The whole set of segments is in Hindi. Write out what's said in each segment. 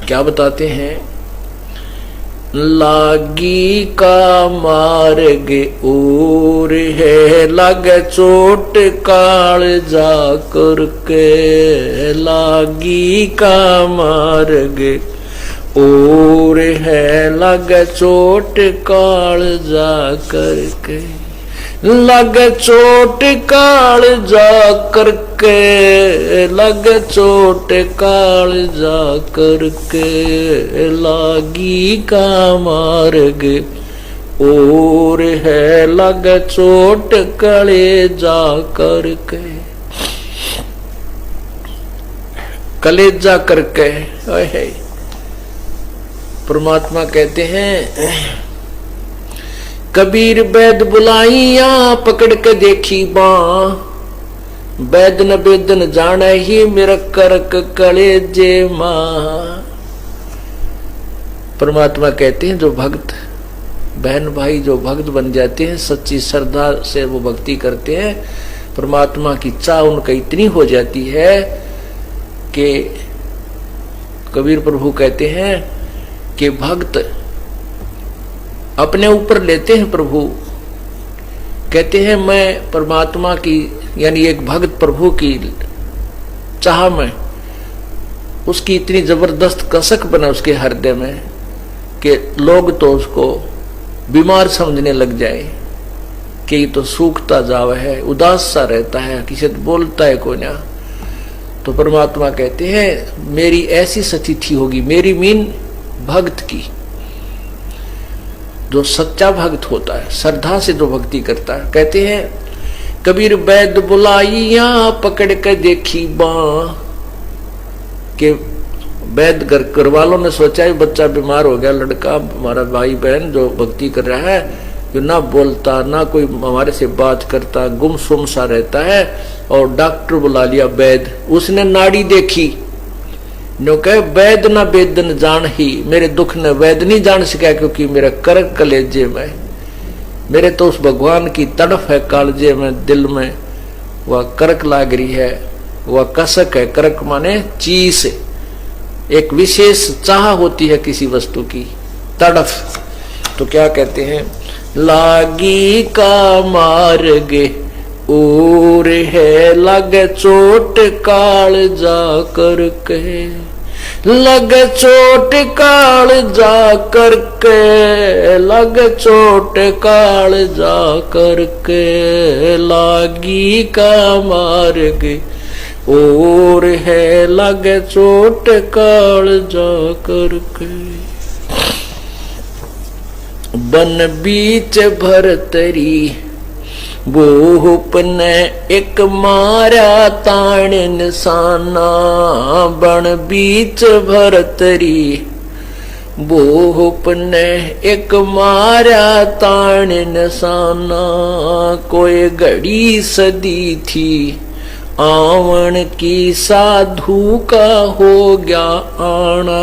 क्या बताते हैं? लागी का मार्ग और है, लागे चोट कालजा करके। लागी का मार्ग और है, लागे चोट कालजा करके। लागे चोट कालजा करके, लागे चोट कालजा करके। लागी का मार्ग और है, लागे चोट कलेजा करके। कलेजा करके है। परमात्मा कहते हैं, कबीर बैद बुलाइया पकड़ के देखी बाँ। बैद न बेदन जाने ही मेरा करक कलेजे माँ। परमात्मा कहते हैं जो भक्त बहन भाई जो भक्त बन जाते हैं, सच्ची श्रद्धा से वो भक्ति करते हैं, परमात्मा की चाह उनका इतनी हो जाती है कि कबीर प्रभु कहते हैं कि भक्त अपने ऊपर लेते हैं। प्रभु कहते हैं मैं परमात्मा की यानी एक भक्त प्रभु की चाह में उसकी इतनी जबरदस्त कसक बना उसके हृदय में कि लोग तो उसको बीमार समझने लग जाए कि ये तो सूखता जावा है, उदास सा रहता है, किसी से बोलता है कोई ना। तो परमात्मा कहते हैं मेरी ऐसी स्थिति होगी, मेरी मीन भक्त की, जो सच्चा भक्त होता है, श्रद्धा से जो भक्ति करता है। कहते हैं कबीर बैद बुलाइया पकड़ के देखी बाँ। के वैद घर वालों ने सोचा बच्चा बीमार हो गया, लड़का हमारा भाई बहन जो भक्ति कर रहा है, जो ना बोलता ना कोई हमारे से बात करता, गुमसुम सा रहता है, और डॉक्टर बुला लिया वैद। उसने नाड़ी देखी, नो कहे वैद ना वेदन जान ही, मेरे दुख ने वैद नहीं जान सका क्योंकि मेरा करक कलेजे में, मेरे तो उस भगवान की तड़फ है कालजे में, दिल में वह करक लाग रही है, वह कसक है। करक माने चीज, एक विशेष चाह होती है किसी वस्तु की, तड़फ। तो क्या कहते हैं, लागी का मार्ग और है, लगे चोट काल जा करके, लगे चोट काल जा करके, लगे चोट काल जा करके, लागी का मार्ग और है, लगे चोट काल जा करके। बन बीच भरतरी बोहप ने एक मारा ताण निशाना, बन बीच भरतरी बोहप ने एक मारा ताण निशाना, कोई घड़ी सदी थी आवन की, साधु का हो गया आना,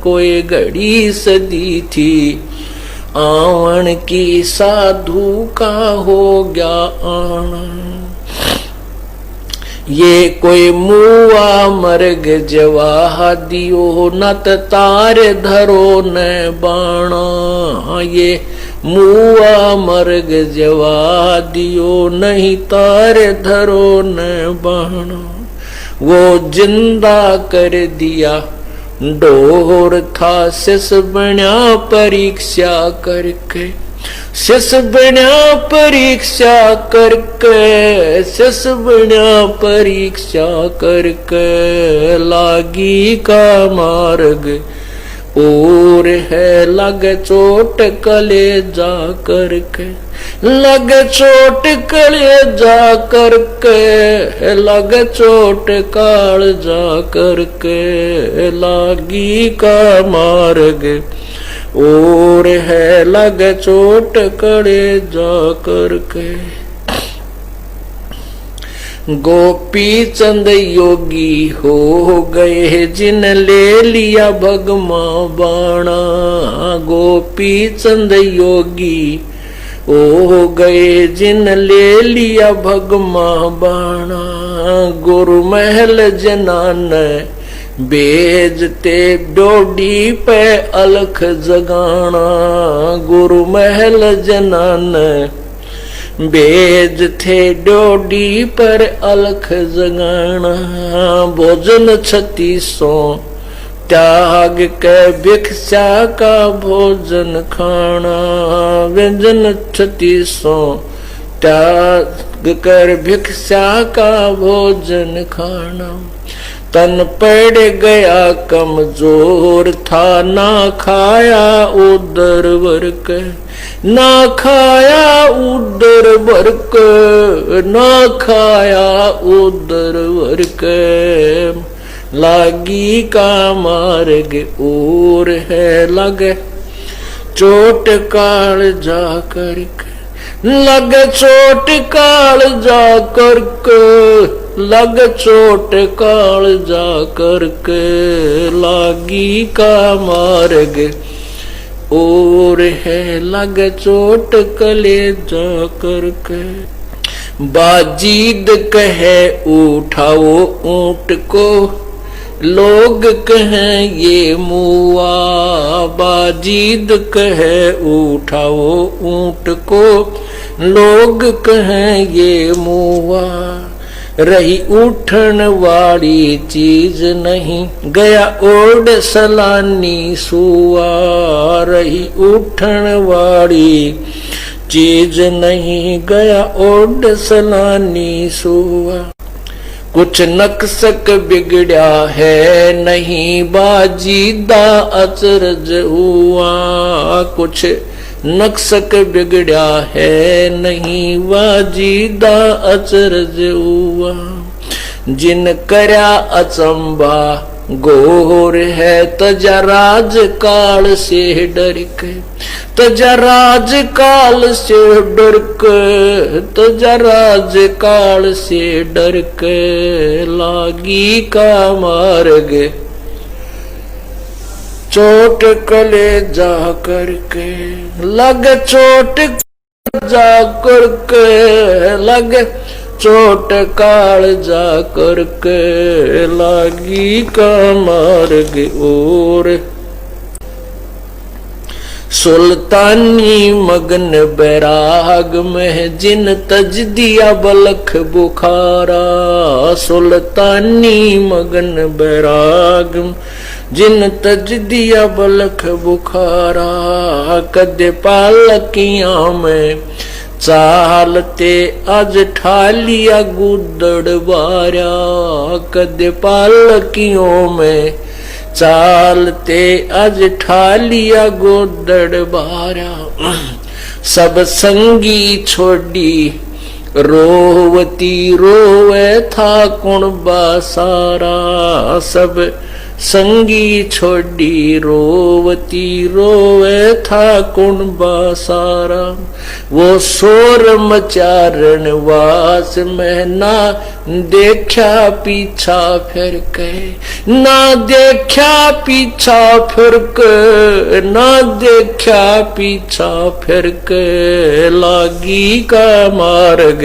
कोई घड़ी सदी थी आवन की, साधु का हो गया आना। ये कोई मुआ मर्ग जवाह दियो, नत तार धरो न बाणा, ये मुआ मर्ग जवा दियो, नहीं तार धरो न बाणा। वो जिंदा कर दिया डोर था, शिष बना परीक्षा करके, शिष बना परीक्षा करके, शिष बना परीक्षा करके, लागी का मार्ग और है, लगे चोट कले जा करके, लगे चोट कले जा करके, लगे चोट काल जा करके, लागी का मार्ग और है, लगे चोट कले जा करके। गोपी चंद योगी हो गए जिन ले लिया भगमा बाणा, गोपी चंद योगी हो गए जिन ले लिया भगमा बाणा, गुरु महल जनान बेजते डोडी पे अलख जगाना, गुरु महल जनान बेज थे डोडी पर अलख जगाना। भोजन 3600 त्याग के भिक्षा का भोजन खाना, व्यंजन 3600 त्याग कर भिक्षा का भोजन खाना। तन पड़ गया कमजोर था, ना खाया उदर वर्क, ना खाया उदर वर्क, ना खाया उदर वर्क। लागी का मार्ग और है लगे चोट काल जा करके, लग चोट काल जा करके, लग चोट काल जा करके। लागी का मार्ग और है लग चोट कले जा करके। बाजीद कहे उठाओ ऊंट को, लोग कहें ये मुआ। बाजीद कहे उठाओ ऊंट को, लोग कहें ये मुआ। रही उठन वाली चीज नहीं, गया ओढ़ सलानी सुआ। रही उठन वाली चीज नहीं, गया ओढ़ सलानी सुआ। कुछ नक्सक बिगड़ा है नहीं, बाजीदा अचरज हुआ। कुछ नक्सक बिगड़ा है नहीं, बाजीदा अचरज हुआ। जिन करया अचंबा गोर है, तजा राज काल से डर के, तजा राज काल से डर के, तजा राज काल से डर के। लागी का मार्ग चोट कले जा करके, लग चोट जा करके, लग चोट काल जा करके। लागी का मार्ग और सुल्तानी मगन बैराग में, जिन तज दिया बलख बुखारा। सुल्तानी मगन बैराग में, जिन तज दिया बलख बुखारा। कद पालकियां में चालते आज ठालिया गुदड़ बारा। कद पालकियों में चालते आज ठालिया गुदड़ बारा। सब संगी छोड़ी रोवती रोवे था कुणबा सारा। सब संगी छोड़ी रोवती रोवे था कुणबा सारा। वो शोर मचारण वास में, ना देखा पीछा फिर के, ना देखा पीछा फिर के, ना देखा पीछा फिर के। लागी का मार्ग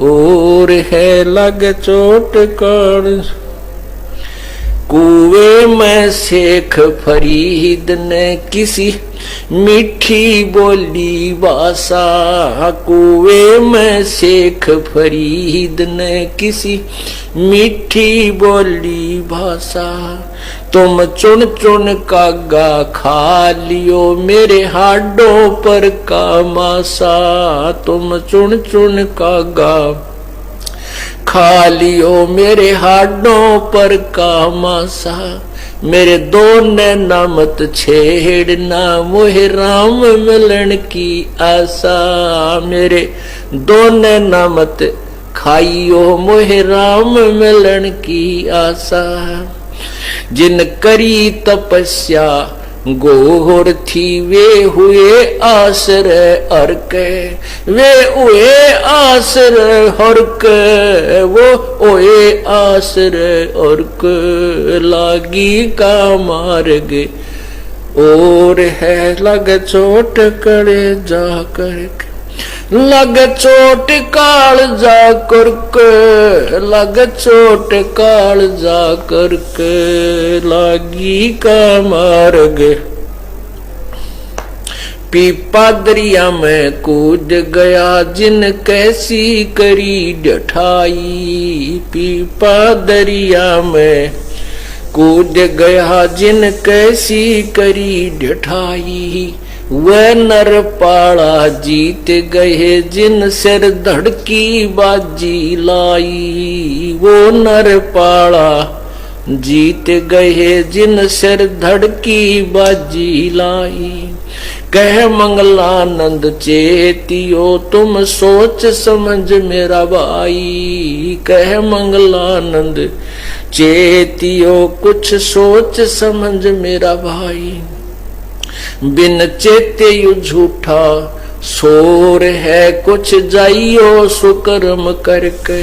और है लग चोट काल। कुएं में शेख फरीद ने किसी मीठी बोली भाषा। कुएं में शेख फरीद ने किसी मीठी बोली भाषा। तुम चुन चुन कागा खा लियो मेरे हाडों पर का मासा। तुम चुन चुन कागा खा लियो मेरे हाडों पर का मासा। मेरे दो नैना मत छेड़ना मोहे राम मिलन की आशा। मेरे दो नैना मत खाइयो मोहे राम मिलन की आशा। जिन करी तपस्या गोर थी वे हुए आश्रय अर्क। वे हुए आश्रय हर्क। वो हुए आश्रय अर्क। लागी का मार्ग और है लग चोट करे जा कर। लग चोट काल जा करके, लग चोट काल जा करके, लागी का मार्ग। पीपा दरिया में कूद गया जिन कैसी करी डठाई, पीपा दरिया में कूद गया जिन कैसी करी डठाई। वह नर पाड़ा जीत गए जिन सिर धड़की बाजी लाई, वो नर पाड़ा जीत गए जिन सिर धड़की बाजी लाई। कह मंगलानंद चेतियो तुम सोच समझ मेरा भाई, कह मंगलानंद चेतियो कुछ सोच समझ मेरा भाई। बिन चेते यु झूठा शोर है, कुछ जाइयो सुकर्म करके,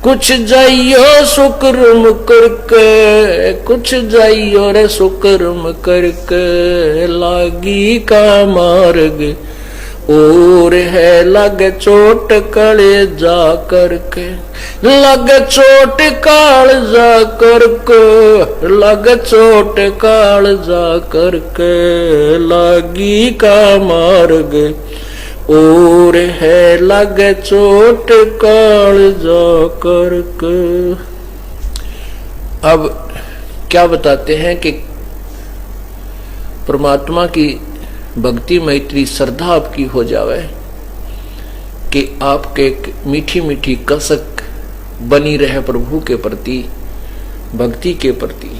कुछ जाइयो सुकर्म करके, कुछ जाइयो रे सुकर्म करके, लागी का मार्ग और है लग चोट कले जा करके, लग चोट काल जा करके, लग चोट काल जा करके, लागी का मार्ग और है लग चोट काल जा करके। अब क्या बताते हैं कि परमात्मा की भक्ति में इतनी श्रद्धा आपकी हो जावे कि आपके मीठी मीठी कसक बनी रहे प्रभु के प्रति, भक्ति के प्रति।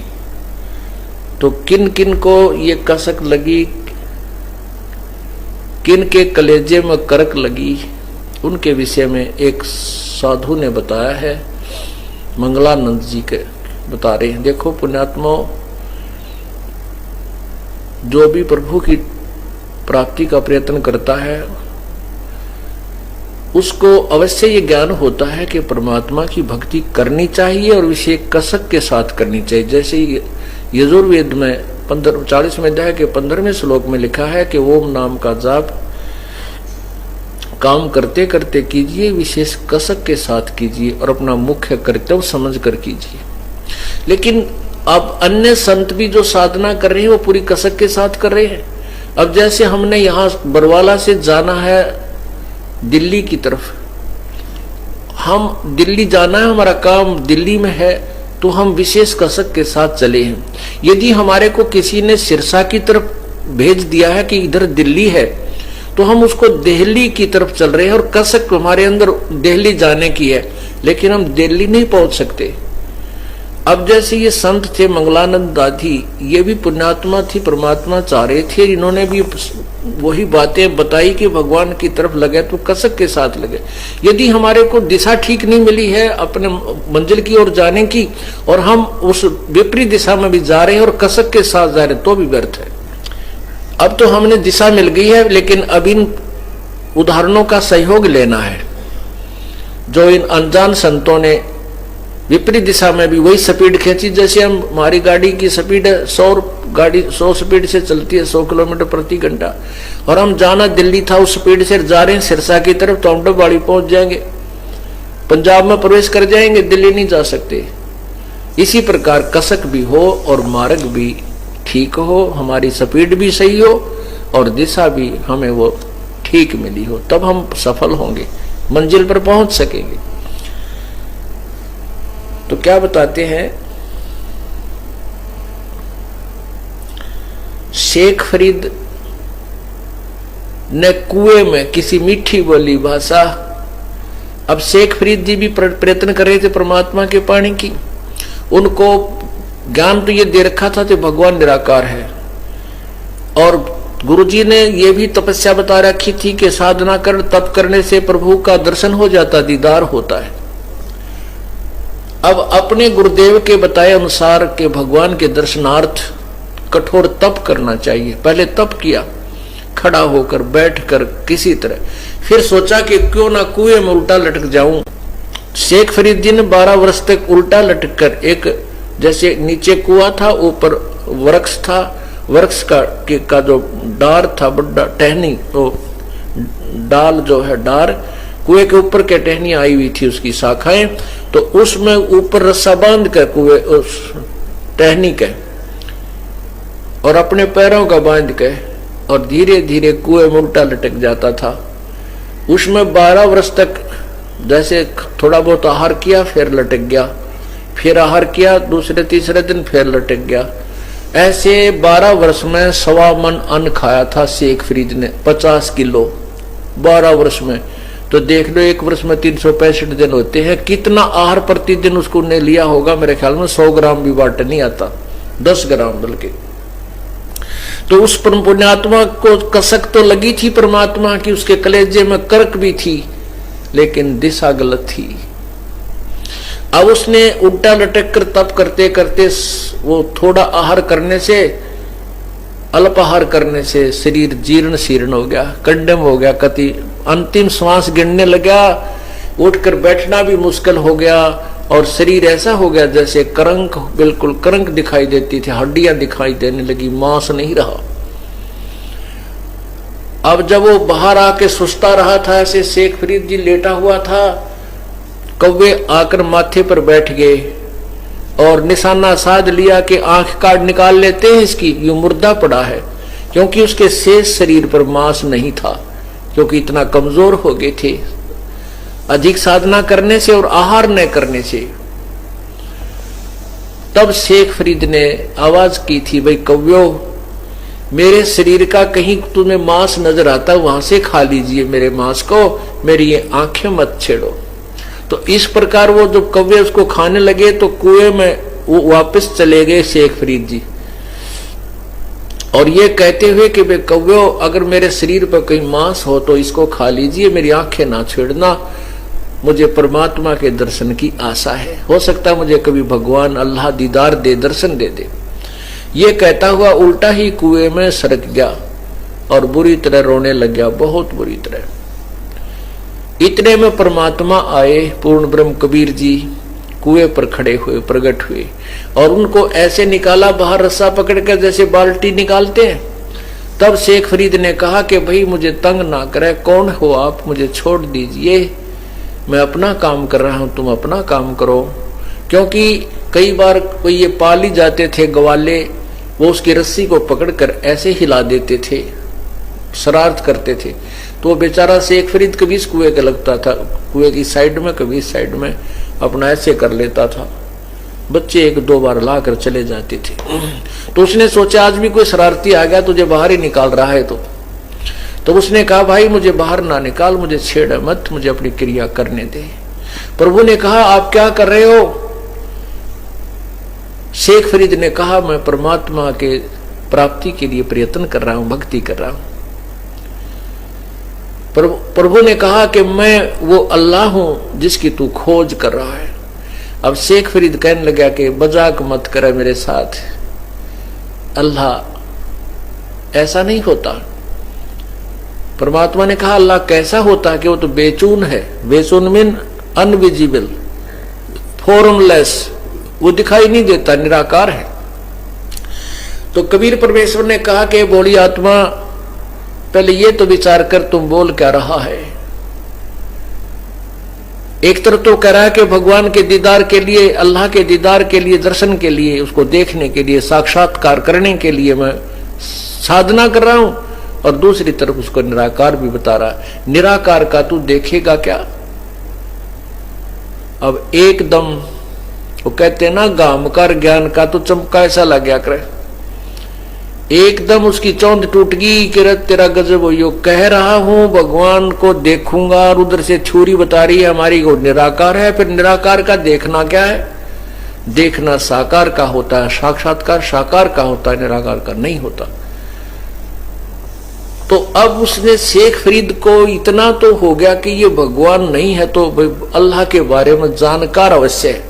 तो किन किन को ये कसक लगी, किन के कलेजे में करक लगी, उनके विषय में एक साधु ने बताया है। मंगलानंद जी के बता रहे हैं। देखो पुण्यात्मा, जो भी प्रभु की प्राप्ति का प्रयत्न करता है उसको अवश्य ये ज्ञान होता है कि परमात्मा की भक्ति करनी चाहिए और विशेष कसक के साथ करनी चाहिए। जैसे यजुर्वेद में 40वें अध्याय के 15वें श्लोक में लिखा है कि ओम नाम का जाप काम करते करते कीजिए, विशेष कसक के साथ कीजिए और अपना मुख्य कर्तव्य समझ कर कीजिए। लेकिन अब अन्य संत भी जो साधना कर रहे हैं वो पूरी कसक के साथ कर रहे हैं। अब जैसे हमने यहाँ बरवाला से जाना है दिल्ली की तरफ, हम दिल्ली जाना है, हमारा काम दिल्ली में है, तो हम विशेष कसक के साथ चले हैं। यदि हमारे को किसी ने सिरसा की तरफ भेज दिया है कि इधर दिल्ली है, तो हम उसको दिल्ली की तरफ चल रहे हैं और कसक हमारे अंदर दिल्ली जाने की है, लेकिन हम दिल्ली नहीं पहुंच सकते। अब जैसे ये संत थे मंगलानंद दादी, ये भी पुण्यात्मा थी, परमात्मा चाह रहे थे, इन्होंने भी वही बातें बताई कि भगवान की तरफ लगे तो कसक के साथ लगे। यदि हमारे को दिशा ठीक नहीं मिली है अपने मंजिल की ओर जाने की और हम उस विपरीत दिशा में भी जा रहे हैं और कसक के साथ जा रहे हैं तो भी व्यर्थ है। अब तो हमने दिशा मिल गई है, लेकिन अब इन उदाहरणों का सहयोग लेना है। जो इन अनजान संतों ने विपरीत दिशा में भी वही स्पीड खींची, जैसे हमारी गाड़ी की स्पीड है 100 स्पीड से चलती है 100 किलोमीटर प्रति घंटा, और हम जाना दिल्ली था उस स्पीड से जा रहे हैं सिरसा की तरफ, तो हम डबवाड़ी पहुंच जाएंगे, पंजाब में प्रवेश कर जाएंगे, दिल्ली नहीं जा सकते। इसी प्रकार कसक भी हो और मार्ग भी ठीक हो, हमारी स्पीड भी सही हो और दिशा भी हमें वो ठीक मिली हो, तब हम सफल होंगे, मंजिल पर पहुंच सकेंगे। तो क्या बताते हैं, शेख फरीद ने कुएं में किसी मीठी बोली भाषा, अब शेख फरीद जी भी प्रयत्न कर रहे थे परमात्मा के पानी की, उनको ज्ञान तो ये दे रखा था कि भगवान निराकार है, और गुरुजी ने ये भी तपस्या बता रखी थी कि साधना कर, तप करने से प्रभु का दर्शन हो जाता, दीदार होता है। अब अपने गुरुदेव के बताए अनुसार के भगवान के दर्शनार्थ कठोर तप करना चाहिए। पहले तप किया खड़ा होकर, बैठकर, किसी तरह, फिर सोचा कि क्यों ना कुएं में उल्टा लटक जाऊं। शेख फरीद जी ने 12 वर्ष तक उल्टा लटक कर, एक जैसे नीचे कुआं था, ऊपर वृक्ष था, वृक्ष का जो डार था, बड़ा टहनी, तो डाल जो है डार कुएं के ऊपर के टहनी आई हुई थी उसकी शाखाएं, तो उसमें ऊपर रस्सा बांध कर कुएं उस टहनी के और अपने पैरों का बांध के और धीरे धीरे कुएं में उल्टा लटक जाता था। उसमें 12 वर्ष तक जैसे थोड़ा बहुत आहार किया फिर लटक गया, फिर आहार किया, दूसरे तीसरे दिन फिर लटक गया। ऐसे 12 वर्ष में 1.25 मन अन्न खाया था शेख फरीद ने, 50 किलो 12 वर्ष में। तो देख लो एक वर्ष में 365 दिन होते हैं, कितना आहार प्रतिदिन उसको ने लिया होगा। मेरे ख्याल में 100 ग्राम भी बाट नहीं आता, 10 ग्राम बल्कि। तो उस पुण्यात्मा को कसक तो लगी थी परमात्मा की, उसके कलेजे में कर्क भी थी, लेकिन दिशा गलत थी। अब उसने उल्टा लटक कर तप करते करते वो थोड़ा आहार करने से, अल्प आहार करने से शरीर जीर्ण शीर्ण हो गया, कंडम हो गया, कति अंतिम श्वास गिनने लगा, उठकर बैठना भी मुश्किल हो गया और शरीर ऐसा हो गया जैसे करंक, बिल्कुल करंक दिखाई देती थी, हड्डियां दिखाई देने लगी, मांस नहीं रहा। अब जब वो बाहर आके सुस्ता रहा था, ऐसे शेख फरीद जी लेटा हुआ था, कौवे आकर माथे पर बैठ गए और निशाना साध लिया कि आंख काट निकाल लेते हैं इसकी, ये मुर्दा पड़ा है। क्योंकि उसके शेष शरीर पर मांस नहीं था, क्योंकि इतना कमजोर हो गए थे अधिक साधना करने से और आहार न करने से। तब शेख फरीद ने आवाज की थी, भाई कौव्यो, मेरे शरीर का कहीं तुम्हें मांस नजर आता वहां से खा लीजिए मेरे मांस को, मेरी ये आंखें मत छेड़ो। तो इस प्रकार वो जब कौवे उसको खाने लगे तो कुएं में वो वापस चले गए शेख फरीद जी, और ये कहते हुए कि भाई कौवे, अगर मेरे शरीर पर कहीं मांस हो तो इसको खा लीजिए, मेरी आंखें ना छेड़ना, मुझे परमात्मा के दर्शन की आशा है, हो सकता है मुझे कभी भगवान अल्लाह दीदार दे, दर्शन दे दे। ये कहता हुआ उल्टा ही कुएं में सरक गया और बुरी तरह रोने लग गया, बहुत बुरी तरह। इतने में परमात्मा आए, पूर्ण ब्रह्म कबीर जी कुएं पर खड़े हुए, प्रकट हुए और उनको ऐसे निकाला बाहर रस्सा पकड़कर जैसे बाल्टी निकालते हैं। तब शेख फरीद ने कहा कि भाई मुझे तंग ना करे, कौन हो आप, मुझे छोड़ दीजिए, मैं अपना काम कर रहा हूं, तुम अपना काम करो। क्योंकि कई बार कोई ये पाली जाते थे ग्वाले, वो उसकी रस्सी को पकड़कर ऐसे हिला देते थे, शरारत करते थे, तो वो बेचारा शेख फरीद कभी इस कुएं के लगता था, कुएं की साइड में कभी इस साइड में, अपना ऐसे कर लेता था। बच्चे 1-2 बार ला कर चले जाते थे। तो उसने सोचा आज भी कोई शरारती आ गया, तुझे बाहर ही निकाल रहा है। तो उसने कहा भाई मुझे बाहर ना निकाल, मुझे छेड़ मत, मुझे अपनी क्रिया करने दे। प्रभु ने कहा आप क्या कर रहे हो? शेख फरीद ने कहा मैं परमात्मा के प्राप्ति के लिए प्रयत्न कर रहा हूं, भक्ति कर रहा हूं। प्रभु ने कहा कि मैं वो अल्लाह हूं जिसकी तू खोज कर रहा है। अब शेख फरीद कहने लगा कि मजाक मत करे मेरे साथ, अल्लाह ऐसा नहीं होता। परमात्मा ने कहा अल्लाह कैसा होता है कि वो तो बेचून है, बेचून मीन अनविजिबल, फॉर्मलेस, वो दिखाई नहीं देता, निराकार है। तो कबीर परमेश्वर ने कहा कि बोली आत्मा पहले ये तो विचार कर तुम बोल क्या रहा है। एक तरफ तो कह रहा है कि भगवान के दीदार के लिए, अल्लाह के दीदार के लिए, दर्शन के लिए, उसको देखने के लिए, साक्षात्कार करने के लिए मैं साधना कर रहा हूं, और दूसरी तरफ उसको निराकार भी बता रहा है। निराकार का तू देखेगा क्या? अब एकदम वो कहते हैं ना गामकार ज्ञान का तो चमका ऐसा लग गया करे, एकदम उसकी चौंध टूट गई कि तेरा गजब हो। यो कह रहा हूं भगवान को देखूंगा और उधर से छुरी बता रही है हमारी को निराकार है। फिर निराकार का देखना क्या है? देखना साकार का होता है, साक्षात्कार साकार का होता है, निराकार का नहीं होता। तो अब उसने शेख फरीद को इतना तो हो गया कि ये भगवान नहीं है तो अल्लाह के बारे में जानकार अवश्य है।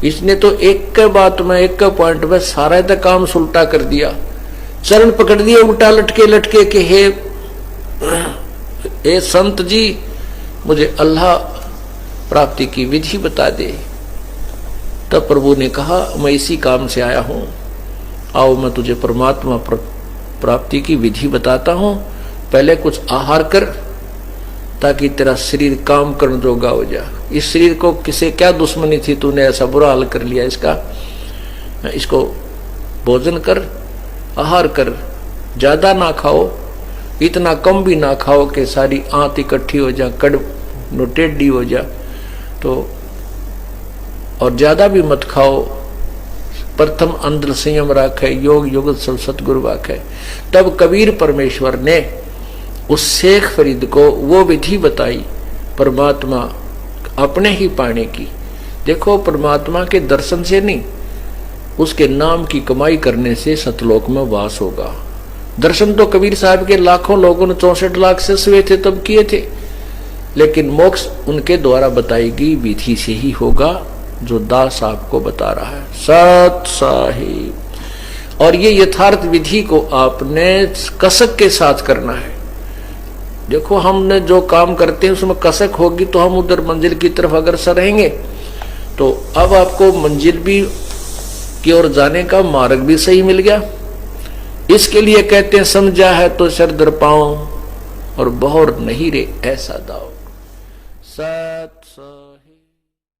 इसने तो एक के बात में, एक के पॉइंट में सारा तक काम सुलटा कर दिया, चरण पकड़ दिए उल्टा लटके लटके के हे संत जी मुझे अल्लाह प्राप्ति की विधि बता दे। तब प्रभु ने कहा मैं इसी काम से आया हूं, आओ मैं तुझे परमात्मा प्राप्ति की विधि बताता हूं। पहले कुछ आहार कर, ताकि तेरा शरीर काम करने जोगा हो जा। इस शरीर को किसे क्या दुश्मनी थी, तूने ऐसा बुरा हाल कर लिया इसका। इसको भोजन कर, आहार कर, ज्यादा ना खाओ, इतना कम भी ना खाओ कि सारी आंत इकट्ठी हो जा, कड़ टेढ़ी हो जा। तो और ज्यादा भी मत खाओ। प्रथम अंदर संयम राखे, योग युगत सब सतगुरु वाखे। तब कबीर परमेश्वर ने उस शेख फरीद को वो विधि बताई परमात्मा अपने ही पाने की। देखो, परमात्मा के दर्शन से नहीं, उसके नाम की कमाई करने से सतलोक में वास होगा। दर्शन तो कबीर साहब के लाखों लोगों ने 64 लाख से हुए थे तब किए थे, लेकिन मोक्ष उनके द्वारा बताई गई विधि से ही होगा जो दास आपको बता रहा है, सत साहिब। और ये यथार्थ विधि को आपने कसक के साथ करना है। देखो, हमने जो काम करते हैं उसमें कसक होगी तो हम उधर मंजिल की तरफ अग्रसर रहेंगे। तो अब आपको मंजिल भी की ओर जाने का मार्ग भी सही मिल गया। इसके लिए कहते हैं, समझा है तो सर दर पाओ और बहुर नहीं रे ऐसा दाओ। सत साहिब।